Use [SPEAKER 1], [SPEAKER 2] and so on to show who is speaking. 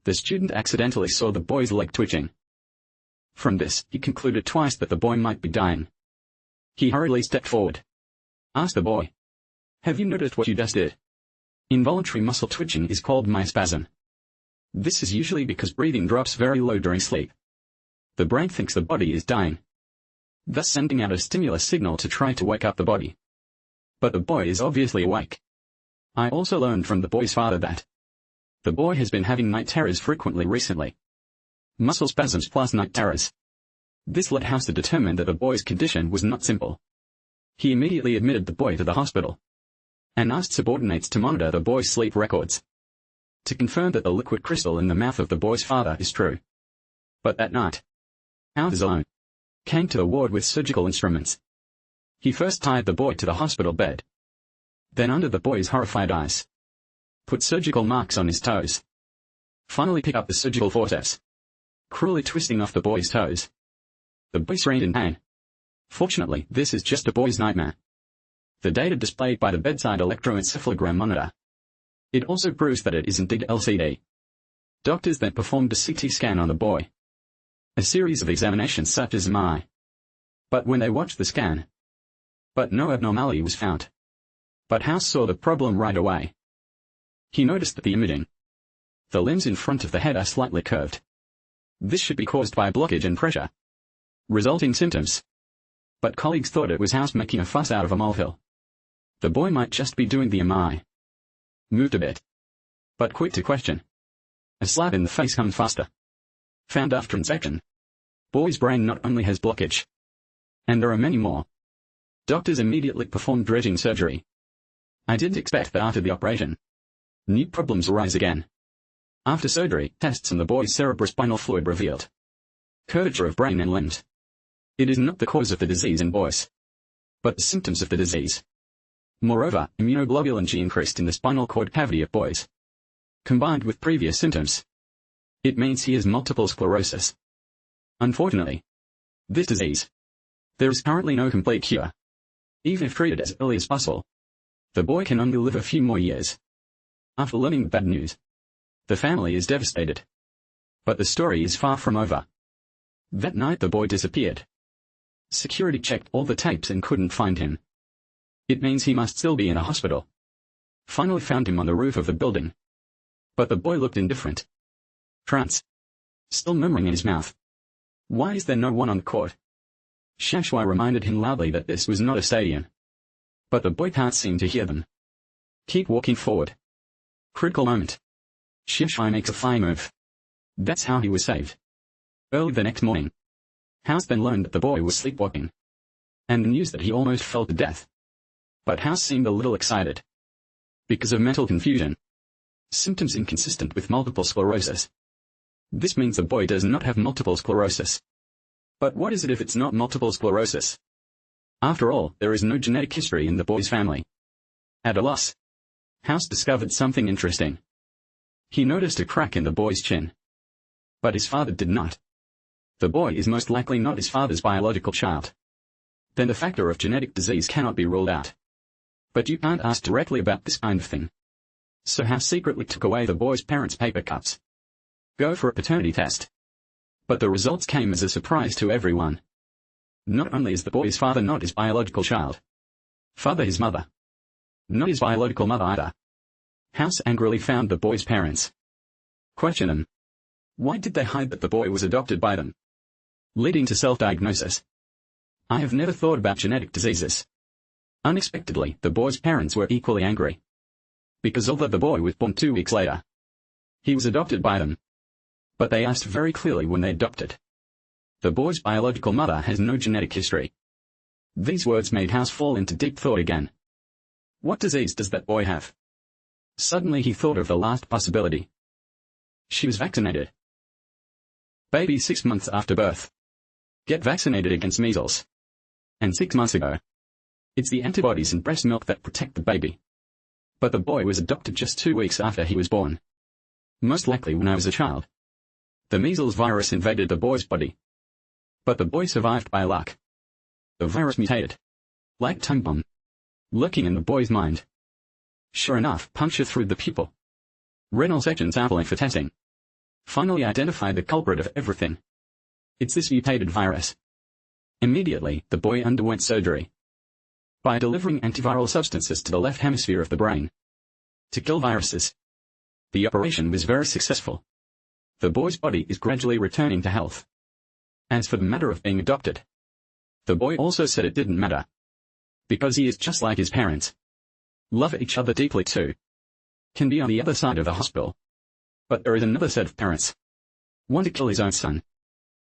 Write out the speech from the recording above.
[SPEAKER 1] The student accidentally saw the boy's leg twitching. From this, he concluded twice that the boy might be dying. He hurriedly stepped forward. Asked the boy, "Have you noticed what you just did?" Involuntary muscle twitching is called myospasm. This is usually because breathing drops very low during sleep. The brain thinks the body is dying, thus sending out a stimulus signal to try to wake up the body. But the boy is obviously awake. I also learned from the boy's father that the boy has been having night terrors frequently recently. Muscle spasms plus night terrors. This led House to determine that the boy's condition was not simple. He immediately admitted the boy to the hospital and asked subordinates to monitor the boy's sleep records to confirm that the liquid crystal in the mouth of the boy's father is true. But that night, House alone came to the ward with surgical instruments. He first tied the boy to the hospital bed. Then, under the boy's horrified eyes, put surgical marks on his toes. Finally picked up the surgical forceps, cruelly twisting off the boy's toes. The boy screamed in pain. Fortunately, this is just a boy's nightmare. The data displayed by the bedside electroencephalogram monitor. It also proves that it is indeed LCD. Doctors then performed a CT scan on the boy. A series of examinations such as MRI. But when they watched the scan, no abnormality was found. But House saw the problem right away. He noticed that the imaging, the limbs in front of the head are slightly curved. This should be caused by blockage and pressure, resulting symptoms. But colleagues thought it was House making a fuss out of a molehill. The boy might just be doing the MRI. Moved a bit, but quick to question. A slap in the face comes faster. Found after inspection. Boy's brain not only has blockage, and there are many more. Doctors immediately performed dredging surgery. I didn't expect that after the operation, new problems arise again. After surgery, tests on the boy's cerebrospinal fluid revealed curvature of brain and limbs. It is not the cause of the disease in boys, but the symptoms of the disease. Moreover, immunoglobulin G increased in the spinal cord cavity of boys, combined with previous symptoms. It means he has multiple sclerosis. Unfortunately, this disease, there is currently no complete cure. Even if treated as early as possible, the boy can only live a few more years. After learning the bad news, the family is devastated. But the story is far from over. That night the boy disappeared. Security checked all the tapes and couldn't find him. It means he must still be in a hospital. Finally found him on the roof of the building. But the boy looked indifferent. Trance. Still murmuring in his mouth. Why is there no one on the court? Shashwai reminded him loudly that this was not a stadium. But the boy can't seem to hear them. Keep walking forward. Critical moment. Shashwai makes a flying move. That's how he was saved. Early the next morning, House then learned that the boy was sleepwalking, and the news that he almost fell to death. But House seemed a little excited. Because of mental confusion. Symptoms inconsistent with multiple sclerosis. This means the boy does not have multiple sclerosis. But what is it if it's not multiple sclerosis? After all, there is no genetic history in the boy's family. At a loss, House discovered something interesting. He noticed a crack in the boy's chin. But his father did not. The boy is most likely not his father's biological child. Then the factor of genetic disease cannot be ruled out. But you can't ask directly about this kind of thing. So House secretly took away the boy's parents' paper cups. Go for a paternity test. But the results came as a surprise to everyone. Not only is the boy's father not his biological child, father his mother. Not his biological mother either. House angrily found the boy's parents. Questioned them. Why did they hide that the boy was adopted by them? Leading to self-diagnosis. I have never thought about genetic diseases. Unexpectedly, the boy's parents were equally angry. Because although the boy was born 2 weeks later, he was adopted by them. But they asked very clearly when they adopted. The boy's biological mother has no genetic history. These words made House fall into deep thought again. What disease does that boy have? Suddenly he thought of the last possibility. She was vaccinated. Baby 6 months after birth. Get vaccinated against measles. And 6 months ago, it's the antibodies in breast milk that protect the baby. But the boy was adopted just 2 weeks after he was born. Most likely when I was a child. The measles virus invaded the boy's body. But the boy survived by luck. The virus mutated. Like time bomb. Lurking in the boy's mind. Sure enough, puncture through the pupil. Retinal section sampling for testing. finally identified the culprit of everything. It's this mutated virus. Immediately, the boy underwent surgery. By delivering antiviral substances to the left hemisphere of the brain to kill viruses. The operation was very successful. The boy's body is gradually returning to health. As for the matter of being adopted, the boy also said it didn't matter. Because he is just like his parents. Love each other deeply too. Can be on the other side of the hospital. But there is another set of parents. Want to kill his own son.